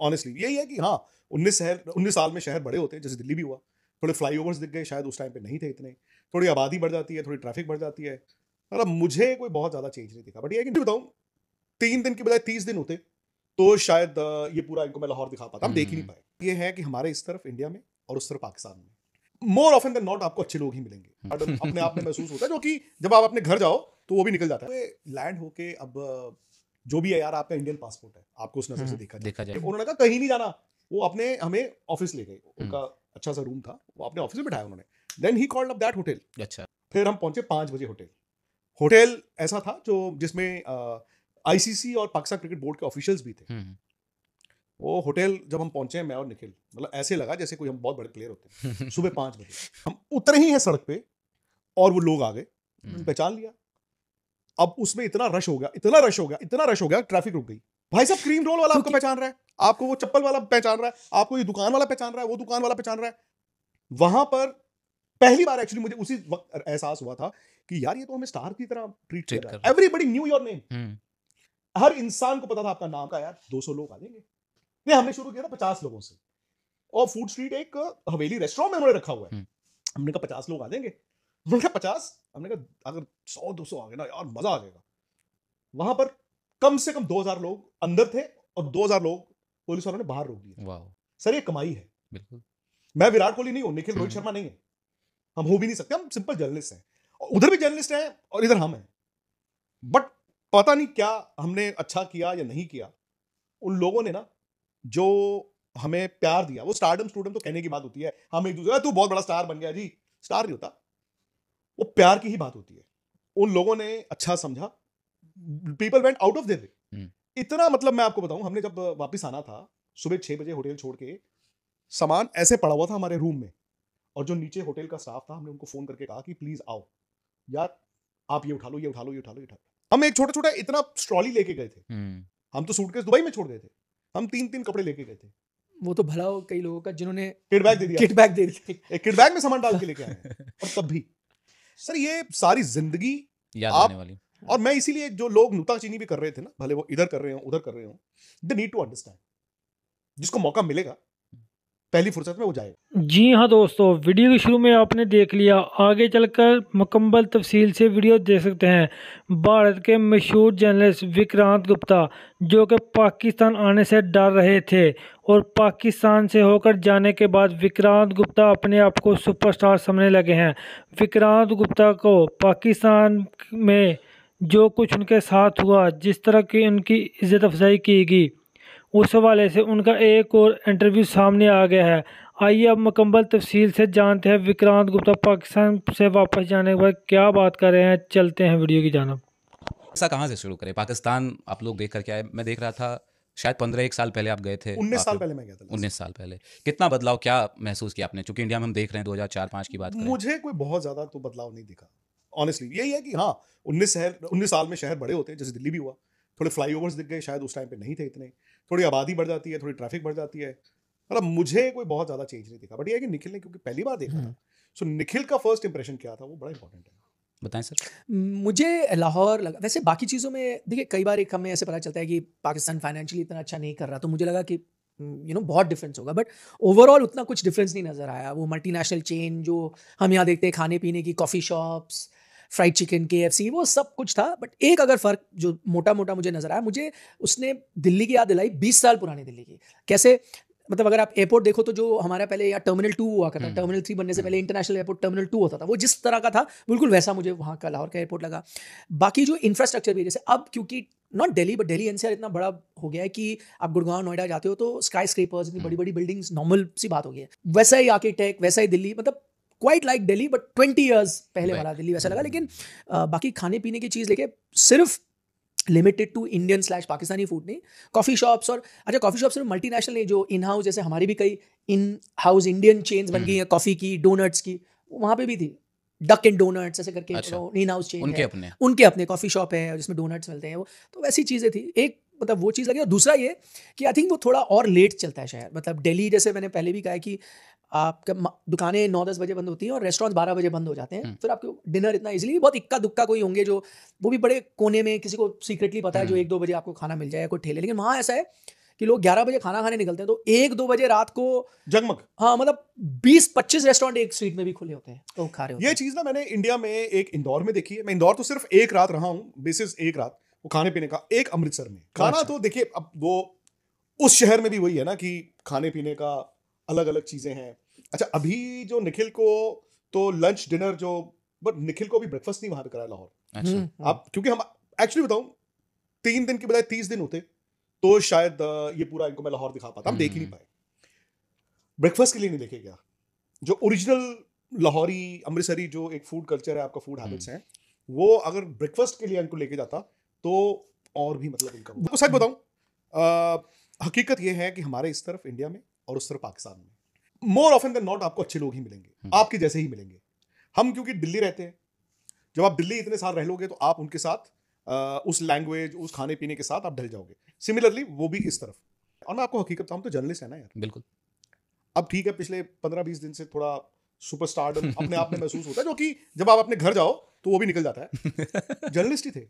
Honestly यही है कि हाँ 19 साल में शहर बड़े होते हैं, जैसे दिल्ली भी हुआ, थोड़े फ्लाईओवर्स दिख गए, शायद उस टाइम पे नहीं थे इतने, थोड़ी आबादी बढ़ जाती है, थोड़ी ट्रैफिक बढ़ जाती है, मतलब मुझे कोई बहुत ज़्यादा चेंज नहीं दिखा। बट ये है कि नहीं बताऊँ, 3 दिन की बजाय 30 दिन होते तो शायद ये पूरा इनको मैं लाहौर दिखा पाता, हम देख ही नहीं पाए। ये है कि हमारे इस तरफ इंडिया में और उस तरफ पाकिस्तान में मोर ऑफन देन नॉट आपको अच्छे लोग ही मिलेंगे, अपने आप में महसूस होता है, जो कि जब आप अपने घर जाओ तो वो भी निकल जाता है। लैंड होके अब जो भी है यार, आपका इंडियन पासपोर्ट है, आपको उस नजर से देखा जाए। उन्होंने कहा कहीं नहीं जाना, वो अपने हमें ऑफिस ले गए, उनका अच्छा सा रूम था, वो अपने ऑफिस में बिठाया उन्होंने। Then he called up that hotel. अच्छा, फिर हम पहुंचे 5 बजे होटल ऐसा था जो जिसमें आईसीसी और पाकिस्तान क्रिकेट बोर्ड के ऑफिशियल्स भी थे। वो होटल जब हम पहुंचे, मैं और निखिल, मतलब ऐसे लगा जैसे कोई हम बहुत बड़े प्लेयर होते हैं। सुबह 5 बजे हम उतरे ही हैं सड़क पे और वो लोग आ गए, पहचान लिया। अब उसमें इतना रश हो गया, ट्रैफिक रुक गई। भाई साहब क्रीम रोल वाला आपको पहचान रहा है, आपको वो चप्पल वाला पहचान रहा है, आपको ये दुकान वाला पहचान रहा है, वो दुकान वाला पहचान रहा है। वहां पर पहली बार एक्चुअली मुझे उसी वक्त एहसास हुआ था कि यार ये तो हमें स्टार की तरह ट्रीट कर रहा है। एवरीबडी न्यू योर नेम, हर इंसान को पता था आपका नाम का। यार 200 लोग आ जाएंगे, नहीं हमने शुरू किया था 50 लोगों से, और फूड स्ट्रीट एक हवेली रेस्टोरेंट में उन्होंने रखा हुआ है। हमने कहा 50 लोग आ जाएंगे, उन्होंने कहा 50, हमने कहा अगर 100-200 आ गए ना यार मजा आ जाएगा। वहां पर कम से कम 2000 लोग अंदर थे और 2000 लोग पुलिस वालों ने बाहर रोक दिए। सर ये कमाई है। बिल्कुल, मैं विराट कोहली नहीं हूं, निखिल रोहित शर्मा नहीं है, हम हो भी नहीं सकते, हम सिंपल जर्नलिस्ट हैं, उधर भी जर्नलिस्ट हैं और इधर हम हैं। बट पता नहीं क्या हमने अच्छा किया या नहीं किया, उन लोगों ने ना जो हमें प्यार दिया, वो स्टारडम स्टूडेंट तो कहने की बात होती है, हम एक दूसरे तू बहुत बड़ा स्टार बन गया जी, स्टार नहीं होता, वो प्यार की ही बात होती है। उन लोगों ने अच्छा समझा, people went out of their way. इतना मतलब मैं आपको बताऊं, हमने जब वापस आना था सुबह 6 बजे होटल छोड़ के, सामान ऐसे पड़ा हुआ था हमारे रूम में, और जो नीचे होटल का स्टाफ था, हमने उनको फोन करके कहा कि प्लीज आओ यार, आप ये उठा लो, ये उठा लो, ये उठा लो, ये उठा लो। हम एक छोटा छोटा इतना ट्रॉली लेके गए थे, हम तो सूटकेस दुबई में छोड़ गए थे, हम 3-3 कपड़े लेके गए थे। वो तो भला हो कई लोगों का जिन्होंने किट बैग दे दिया, एक किट बैग में सामान डाल के लेके आए हैं। और तब भी सर ये सारी जिंदगी याद आने वाली। और मैं इसीलिए जो लोग नुक्ताचीनी भी कर रहे थे ना, भले वो इधर कर रहे हो उधर कर रहे हो, दे नीड टू अंडरस्टैंड, जिसको मौका मिलेगा पहली फुर्सत में वो जाएगा। जी हाँ दोस्तों, वीडियो के शुरू में आपने देख लिया, आगे चलकर मुकम्मल तफसील से वीडियो देख सकते हैं। भारत के मशहूर जर्नलिस्ट विक्रांत गुप्ता, जो कि पाकिस्तान आने से डर रहे थे, और पाकिस्तान से होकर जाने के बाद विक्रांत गुप्ता अपने आप को सुपरस्टार समझने लगे हैं। विक्रांत गुप्ता को पाकिस्तान में जो कुछ उनके साथ हुआ, जिस तरह की उनकी इज़्ज़त अफजाई की गई, उस हवाले से उनका एक और इंटरव्यू सामने आ गया है। आइए अब मुकम्मल तफसील से जानते हैं विक्रांत गुप्ता पाकिस्तान से वापस जाने के बाद क्या बात कर रहे हैं। चलते हैं वीडियो की जानिब। ऐसा कहाँ से शुरू करें? पाकिस्तान आप लोग देख कर के आए, मैं देख रहा था शायद 15-1 साल पहले आप गए थे। 19 साल पहले मैं गया था। 19 साल पहले कितना बदलाव, क्या महसूस किया आपने? चूंकि इंडिया में हम देख रहे हैं 2004-5 की बात करें, मुझे कोई बहुत ज्यादा तो बदलाव नहीं दिखा ऑनेस्टली। यही है कि हाँ 19 साल में शहर बड़े होते हैं, जैसे दिल्ली भी हुआ, थोड़े फ्लाईओवर्स दिख गए, शायद उस टाइम पे नहीं थे इतने, थोड़ी आबादी बढ़ जाती है, थोड़ी ट्रैफिक बढ़ जाती है, मतलब मुझे कोई बहुत ज्यादा चेंज नहीं दिखा। बट ये है कि निखिल ने क्योंकि पहली बार देखा था, सो निखिल का फर्स्ट इंप्रेशन क्या था वो बड़ा इंपॉर्टेंट है। बताएं सर। मुझे लाहौर लगा, वैसे बाकी चीज़ों में देखिए कई बार एक हमें ऐसे पता चलता है कि पाकिस्तान फाइनेंशियली इतना अच्छा नहीं कर रहा, तो मुझे लगा कि बहुत डिफरेंस होगा, बट ओवरऑल उतना कुछ डिफरेंस नहीं नज़र आया। वो मल्टीनेशनल चेन जो हम यहाँ देखते हैं, खाने पीने की, coffee shops, fried chicken, KFC, वो सब कुछ था। बट एक अगर फ़र्क जो मोटा मोटा मुझे नज़र आया, मुझे उसने दिल्ली की याद दिलाई, 20 साल पुरानी दिल्ली की। कैसे मतलब अगर आप एयरपोर्ट देखो तो जो हमारे पहले यहाँ टर्मिनल 2 हुआ करता था, टर्मिनल 3 बनने से पहले इंटरनेशनल एयरपोर्ट टर्मिनल 2 होता था, वो जिस तरह का था बिल्कुल वैसा मुझे वहाँ का लाहौर का एयरपोर्ट लगा। बाकी जो इंफ्रास्ट्रक्चर भी, जैसे अब क्योंकि not Delhi but Delhi NCR इतना बड़ा हो गया है कि आप गुड़गांव नोएडा जाते हो तो स्काई स्क्रेपर्स, इतनी बड़ी बड़ी बिल्डिंग्स नॉर्मल सी बात हो गई है। वैसा ही आर्किटेक्ट, वैसा ही दिल्ली, मतलब quite like Delhi but 20 years पहले वाला दिल्ली वैसा लगा। लेकिन बाकी खाने पीने की चीज़ लेके सिर्फ limited to Indian / Pakistani food नहीं, कॉफ़ी शॉप्स, और अच्छा कॉफ़ी शॉप्स सिर्फ मल्टीनेशनल नहीं, जो इन हाउस, जैसे हमारी भी कई इन हाउस इंडियन चेन्स बन गई हैं कॉफ़ी की, डोनट्स की, वहाँ पे भी थी डक एंड डोनट्स ऐसे करके। अच्छा, इन हाउस चेन उनके अपने कॉफ़ी शॉप है जिसमें डोनट्स मिलते हैं, वो तो वैसी चीज़ें थी। एक मतलब वो चीज़ लगी, और दूसरा ये कि आई थिंक वो थोड़ा और लेट चलता है शहर। मतलब दिल्ली जैसे मैंने पहले भी कहा है कि आपका दुकानें 9-10 बजे बंद होती हैं और रेस्टोरेंट 12 बजे बंद हो जाते हैं। फिर आपको डिनर इतना इजीली, बहुत इक्का दुक्का कोई होंगे जो वो भी बड़े कोने में, किसी को सीक्रेटली पता है जो 1-2 बजे आपको खाना मिल जाए कोई ठेले। लेकिन वहाँ ऐसा है कि लोग 11 बजे खाना खाने निकलते हैं तो 1-2 बजे रात को जगमग। हाँ मतलब 20-25 रेस्टोरेंट एक स्ट्रीट में भी खुले होते हैं तो खा रहे होते ये हैं। चीज ना मैंने इंडिया में एक इंदौर में देखी है। मैं इंदौर तो सिर्फ एक रात रहा हूँ, बेसिस एक रात वो खाने पीने का। एक अमृतसर में खाना अच्छा। तो देखिए, अब वो उस शहर में भी वही है ना कि खाने पीने का अलग अलग चीजें हैं। अच्छा, अभी जो निखिल को तो लंच डिनर जो, बट निखिल को भी ब्रेकफास्ट नहीं वहां पे कराया लाहौर। अच्छा। आप क्योंकि हम एक्चुअली बताऊं 3 दिन की बजाय 30 दिन होते तो शायद ये पूरा इनको मैं लाहौर दिखा पाता। हम देख ही नहीं पाए। ब्रेकफास्ट के लिए नहीं देखे गया। जो ओरिजिनल लाहौरी अमृतसरी जो एक फूड कल्चर है, आपका फूड हैबिट्स हैं, वो अगर ब्रेकफास्ट के लिए इनको लेके जाता तो और भी मतलब इनका वो सच बताऊं, हकीकत ये है कि हमारे इस तरफ इंडिया में और उस तरफ पाकिस्तान में मोर ऑफन देन नॉट आपको अच्छे लोग ही मिलेंगे, आपके जैसे ही मिलेंगे। हम क्योंकि दिल्ली रहते हैं, जब आप दिल्ली इतने साल रह लोगे तो आप उनके साथ उस लैंग्वेज, उस खाने पीने के साथ आप ढल जाओगे। सिमिलरली वो भी इस तरफ। और मैं आपको हकीकत बताऊं तो जर्नलिस्ट है ना यार, बिल्कुल। अब ठीक है पिछले 15-20 दिन से थोड़ा सुपरस्टार अपने आप में महसूस होता है, जो कि जब आप अपने घर जाओ तो वो भी निकल जाता है। जर्नलिस्ट ही थे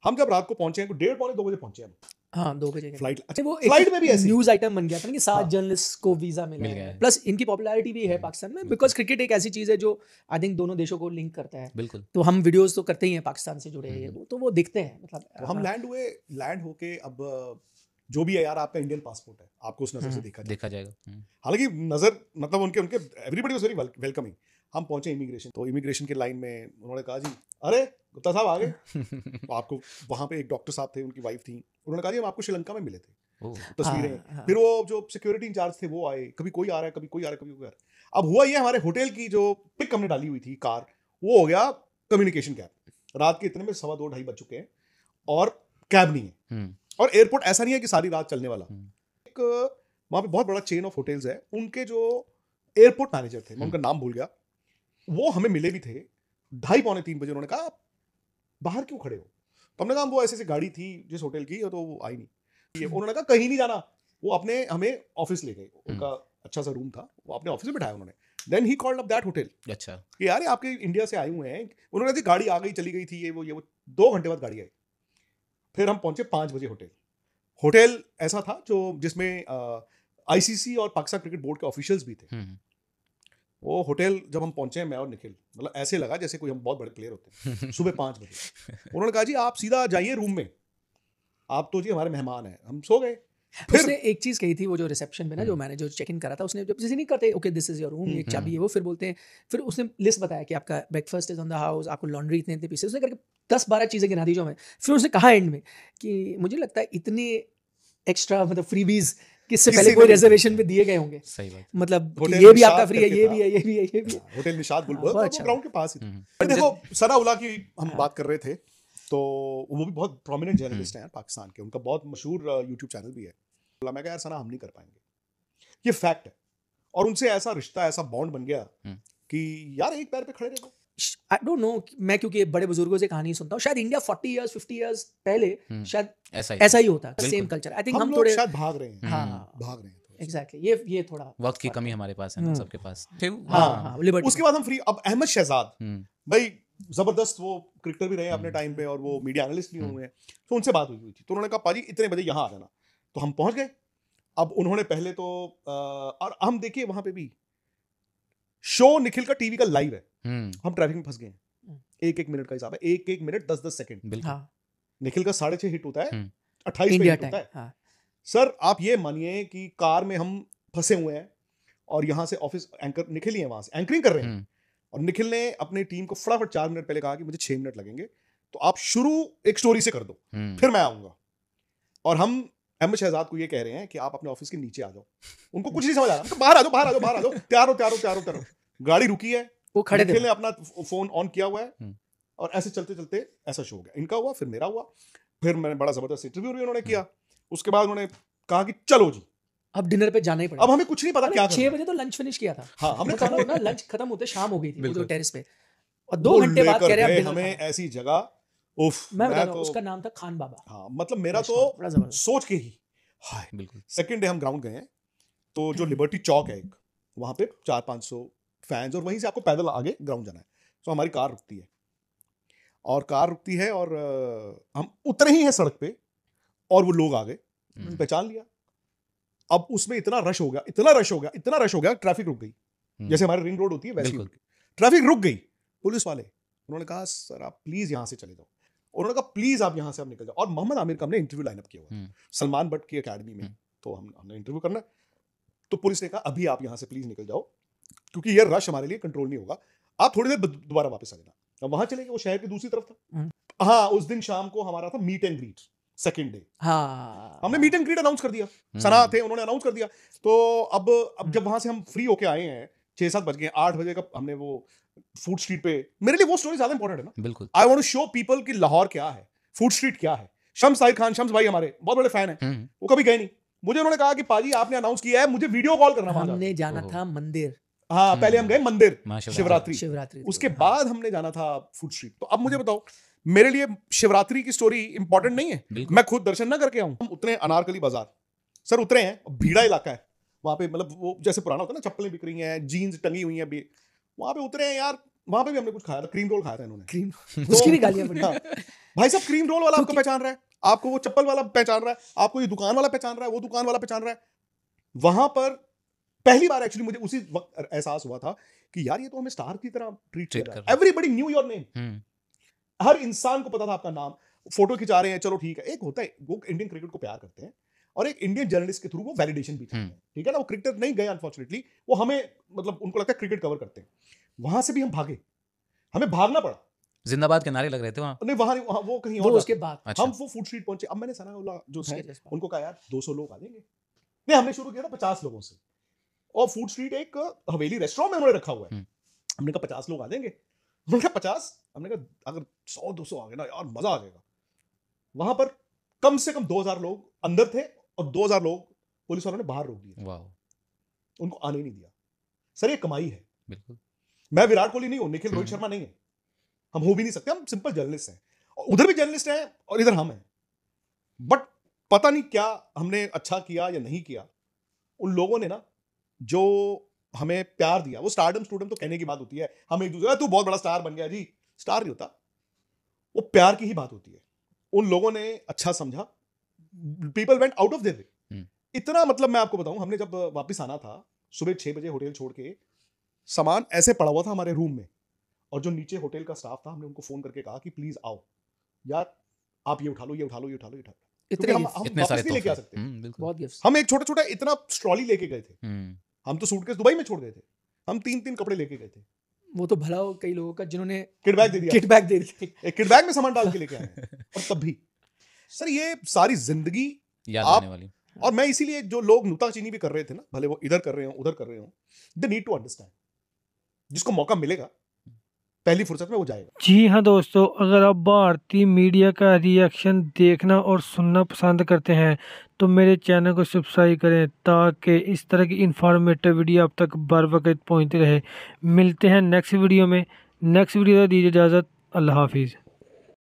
हम। जब रात को पहुंचे हैं 1:30-2 बजे पहुंचे हम। हाँ 2 बजे के फ्लाइट। अच्छा, वो फ्लाइट में भी ऐसे न्यूज आइटम बन गया था ना कि 7 हाँ। जर्नलिस्ट को वीजा मिला मिल गया है। है। प्लस इनकी पॉपुलैरिटी भी है पाकिस्तान में, बिकॉज क्रिकेट एक ऐसी चीज है जो आई थिंक दोनों देशों को लिंक करता है। बिल्कुल। तो हम वीडियोस तो करते ही हैं पाकिस्तान से जुड़े हैं, तो वो दिखते हैं मतलब। तो हम लैंड होके अब जो भी है यार, आपका इंडियन पासपोर्ट है, आपको उस नजर से देखा जाएगा। हालांकि नजर मतलब उनके एवरीबॉडी वाज वेरी वेलकमिंग। हम पहुंचे इमिग्रेशन, तो इमिग्रेशन के लाइन में उन्होंने कहा जी अरे गुप्ता साहब आ गए। तो आपको वहां पे एक डॉक्टर साहब थे, उनकी वाइफ थी। उन्होंने कहा जी हम आपको श्रीलंका में मिले थे। तस्वीरें। फिर वो जो सिक्योरिटी इंचार्ज थे वो आए, कभी कोई आ रहा है, कभी कोई आ रहा है, कभी कोई आ रहा है। अब हुआ ये, हमारे होटल की जो पिक हमने डाली हुई थी कार, वो हो गया कम्युनिकेशन गैप। रात के इतने में 2:15-2:30 बज चुके हैं और कैब नहीं है। और एयरपोर्ट ऐसा नहीं है कि सारी रात चलने वाला। एक वहां पे बहुत बड़ा चेन ऑफ होटल्स है, उनके जो एयरपोर्ट मैनेजर थे, मैं उनका नाम भूल गया, वो हमें मिले भी थे 2:30-3 बजे। उन्होंने कहा बाहर क्यों खड़े हो? तो हमने कहा वो ऐसे गाड़ी थी जिस होटल की, तो वो आई नहीं। उन्होंने कहा कहीं नहीं जाना, वो अपने हमें ऑफिस ले गए। उनका अच्छा सा रूम था, वो अपने ऑफिस में बिठाया उन्होंने। Then he called up that hotel. अच्छा कि यार आपके इंडिया से आए हुए हैं। उन्होंने कहा गाड़ी आ गई, चली गई थी, ये वो 2 घंटे बाद गाड़ी आई। फिर हम पहुंचे 5 बजे होटल ऐसा था जो जिसमें आईसीसी और पाकिस्तान क्रिकेट बोर्ड के ऑफिशियल्स भी थे। वो होटल जब हम पहुंचे, मैं और निखिल, मतलब ऐसे लगा जैसे कोई हम बहुत बड़े प्लेयर होते हैं। सुबह 5 बजे उन्होंने कहा जी आप सीधा जाइए रूम में, आप तो जी हमारे मेहमान हैं। हम सो गए। फिर उसने एक चीज कही थी वो जो रिसेप्शन में ना, जो मैंने जो चेक इन करा था, उसने जब जैसे नहीं करते okay this is your room, ये चाबी है वो, फिर बोलते हैं, फिर उसने लिस्ट बताया कि आपका breakfast is on the house, आपको लॉन्ड्री इतने इतने पीसेस, उसने करके 10-12 चीजें गिना दी जो हमें। फिर उसने कहा एंड में कि मुझे लगता है इतने एक्स्ट्रा मतलब फ्रीबीज किससे पहले कोई रिजर्वेशन पे दिए गए होंगे। सही बात। मतलब होटल ये भी निशात आपका फ्री है, करके ये था। भी है, ये भी है, ये भी है। होटल निशात गुलबर्ग, बहुत वो अच्छा। ग्राउंड के पास ही था। देखो सनाउल्लाह की हम बात कर रहे थे, तो वो भी बहुत प्रोमिनेंट जर्नलिस्ट हैं पाकिस्तान के। उनका बहुत मशहूर यूट्यूब चैनल भी है। मैं कहा यार सना हम नहीं कर पाएंगे, ये फैक्ट है। और उनसे ऐसा रिश्ता, ऐसा बॉन्ड बन गया कि यार एक पैर पे खड़े रहो। आई डोंट नो, मैं क्योंकि बड़े बुजुर्गों से कहानी सुनता हूँ, शायद इंडिया 40 इयर्स 50 इयर्स पहले शायद ऐसा ही होता है, सेम कल्चर। आई थिंक हम लोग थोड़े शायद भाग रहे हैं। हाँ भाग रहे हैं एग्जैक्टली, ये थोड़ा वक्त की कमी हमारे पास है ना, सबके पास। हाँ लिबर्टी। उसके बाद हम फ्री। अब अहमद शहजाद भाई जबरदस्त, वो क्रिकेटर भी रहे अपने टाइम पे और वो मीडिया एनालिस्ट भी हुए हैं। तो उनसे बात हुई थी, तो उन्होंने कहा पाजी इतने बजे यहाँ आ जाना। तो हम पहुंच गए। अब उन्होंने पहले तो और हम देखिए वहां पे भी शो निखिल का टीवी का लाइव है। हम ट्रैफिक में फंस गए हैं, 1-1 मिनट का हिसाब है, 1-1 मिनट 10-10 सेकंड। निखिल का 6:30 हिट होता है, 28 पे हिट होता है। सर आप ये मानिए कि कार में हम फंसे हुए हैं और यहाँ से ऑफिस एंकर निखिल ही है, वहां से एंकरिंग कर रहे हैं। और निखिल ने अपनी टीम को फटाफट 4 मिनट पहले कहा कि मुझे 6 मिनट लगेंगे, तो आप शुरू एक स्टोरी से कर दो, फिर मैं आऊंगा। और हम अहमद शहजाद को ये कह रहे हैं कि आप अपने ऑफिस के नीचे आ जाओ। उनको कुछ नहीं समझ आ रहा, तो बाहर आ जाओ, बाहर आ जाओ, बाहर आ जाओ, तैयार हो। गाड़ी रुकी है, वो खड़े थे, निखिल ने अपना फोन ऑन किया हुआ है और ऐसे चलते चलते ऐसा शो हो गया। इनका हुआ, फिर मेरा हुआ, फिर मैंने बड़ा जबरदस्त इंटरव्यू उन्होंने किया। उसके बाद उन्होंने कहा कि चलो जी अब डिनर पे जाना ही पड़ेगा। अब हमें कुछ नहीं पता क्या 6 बजे तो लंच फिनिश किया था। हाँ हमने खाना ना लंच खत्म होते शाम हो गई थी वो टेरेस पे, और 2 घंटे बाद कह रहे हैं हमें ऐसी जगह। उफ, मैं बता रहा हूं, उसका नाम था खान बाबा। हाँ मतलब मेरा तो सोच के ही हाय। बिल्कुल। सेकंड डे हम ग्राउंड गए हैं, तो जो लिबर्टी चौक है एक, वहां पे 400-500 फैंस, और वहीं से आपको पैदल आगे ग्राउंड जाना है। तो हमारी कार रुकती है और हम उतरे ही हैं सड़क पे और वो लोग आ गए, पहचान लिया। अब उसमें इतना रश हो गया, ट्रैफिक रुक गई। जैसे हमारे रिंग रोड होती है वैसी ट्रैफिक रुक गई। पुलिस वाले उन्होंने कहा सर आप प्लीज यहां से चले जाओ, उन्होंने कहा प्लीज आप यहां से अब निकल जाओ। और मोहम्मद आमिर का हमने इंटरव्यू लाइनअप किया हुआ सलमान बट की अकेडमी में, तो हमने इंटरव्यू करना, तो पुलिस ने कहा अभी आप यहां से प्लीज निकल जाओ क्योंकि ये रश हमारे लिए कंट्रोल नहीं होगा, आप थोड़ी देर दोबारा वापस आ जाना। अब वहां चले गए, वो शहर की दूसरी तरफ था। हाँ, उस दिन शाम को हमारा था meet and greet, second day. हाँ, हमने मीट एंड ग्रीट अनाउंस कर दिया, सना थे, उन्होंने अनाउंस कर दिया। तो अब जब वहां से हम फ्री होके आए हैं, 6-7 बज गए, 8 बजे का हमने वो फूड स्ट्रीट पे, मेरे लिए वो स्टोरी ज्यादा इंपॉर्टेंट है ना। बिल्कुल, I want to show people कि लाहौर क्या है, फूड स्ट्रीट क्या है। शम्स साहिर खान, शम्स भाई हमारे बहुत बड़े फैन हैं, वो कभी गए नहीं। मुझे उन्होंने कहा कि पाजी आपने अनाउंस किया है, मुझे वीडियो कॉल करना। हमने जाना था मंदिर, हाँ पहले हम गए मंदिर शिवरात्रि, उसके बाद हमने जाना था फूड स्ट्रीट। तो अब मुझे बताओ, मेरे लिए शिवरात्रि की स्टोरी इंपॉर्टेंट नहीं है, मैं खुद दर्शन ना करके आऊं। हम उतरे अनारकली बाजार, सर उतरे हैं, भीड़ा इलाका है वहां पे, मतलब वो जैसे पुराना होता है ना, चप्पलें बिक रही हैं, जीन्स टंगी हुई हैं, वहां पे उतरे हैं यार। वहां पे भी हमने कुछ खाया था, क्रीम रोल खाया था इन्होंने, क्रीम उसकी भी गालियां पड़ी। भाई साहब क्रीम रोल वाला आपको पहचान रहा है, आपको वो चप्पल वाला पहचान रहा है, आपको ये दुकान वाला पहचान रहा है, वो दुकान वाला पहचान रहा है। वहां पर पहली बार एक्चुअली मुझे उसी वक्त एहसास हुआ था कि यार ये तो हमें स्टार की तरह ट्रीट कर रहा है। एवरीबडी न्यू योर नेम, हर इंसान को पता था आपका नाम। फोटो खिंचा रहे हैं, चलो ठीक है, एक होता है वो इंडियन क्रिकेट को प्यार करते हैं और एक इंडियन जर्नलिस्ट के थ्रू वो वैलिडेशन भी चाहते हैं, ठीक है ना। वो क्रिकेटर नहीं गए अनफॉर्चुनेटली, वो हमें मतलब उनको लगता है क्रिकेट कवर करते हैं। वहां से भी हम भागे, हमें भागना पड़ा, जिंदाबाद के नारे लग रहे थे वहां। नहीं वहां वो कहीं और, उसके बाद हम वो फूड स्ट्रीट पहुंचे। अब मैंने सना जो है उनको कहा यार 200 लोग आ जाएंगे, नहीं हमने शुरू किया था 50 लोगों से, और फूड स्ट्रीट एक हवेली रेस्टोरेंट में उन्होंने रखा हुआ है। हमने कहा 50 लोग आ जाएंगे, उन्होंने कहा 50, हमने कहा अगर 100-200 आ गए ना यार मजा आ जाएगा। वहां पर कम से कम 2000 लोग अंदर थे और 2000 लोग पुलिस वालों ने बाहर रोक दिए, उनको आने नहीं दिया। सर ये कमाई है। बिल्कुल, मैं विराट कोहली नहीं हूं, निखिल रोहित शर्मा नहीं है, हम हो भी नहीं सकते, हम सिंपल जर्नलिस्ट हैं, उधर भी जर्नलिस्ट हैं और इधर हम हैं। बट पता नहीं क्या हमने अच्छा किया या नहीं किया, उन लोगों ने ना जो हमें प्यार दिया, वो स्टारडम स्टूडेंट तो कहने की बात होती है, हम एक दूसरे तू बहुत बड़ा स्टार बन गया जी, स्टार नहीं होता, वो प्यार की ही बात होती है। उन लोगों ने अच्छा समझा, people went out of their way. इतना मतलब मैं आपको बताऊं, हमने जब वापस आना था सुबह 6 बजे होटल छोड़ के, सामान ऐसे पड़ा हुआ था हमारे रूम में, और जो नीचे होटल का स्टाफ था हमने उनको फोन करके कहा कि प्लीज आओ यार, आप ये उठा लो, ये उठा लो, ये उठा लो, ये उठा लो। हम वापस नहीं लेके आ सकते, बहुत गिफ्ट्स। हम एक छोटा-छोटा इतना ट्रॉली लेके गए थे, हम तो सूटकेस दुबई में छोड़ गए थे, हम 3-3 कपड़े लेके गए थे। वो तो भला हो कई लोगों का जिन्होंने किट बैग दे दिया, एक किट बैग में सामान डाल के लेके आए हैं। और तब भी सर ये सारी जिंदगी याद आने वाली। और मैं इसीलिए जो लोग नुक्ताचीनी भी कर रहे थे ना, भले वो इधर कर रहे हो उधर कर रहे हो, दे नीड टू अंडरस्टैंड, जिसको मौका मिलेगा पहली फुर्सत में वो जाएगा। जी हाँ दोस्तों, अगर आप भारतीय मीडिया का रिएक्शन देखना और सुनना पसंद करते हैं तो मेरे चैनल को सब्सक्राइब करें ताकि इस तरह की इन्फॉर्मेटिव वीडियो आप तक बर वक्त पहुँचती रहे। मिलते हैं नेक्स्ट वीडियो में, नेक्स्ट वीडियो दीजिए इजाज़त, अल्लाह हाफिज़।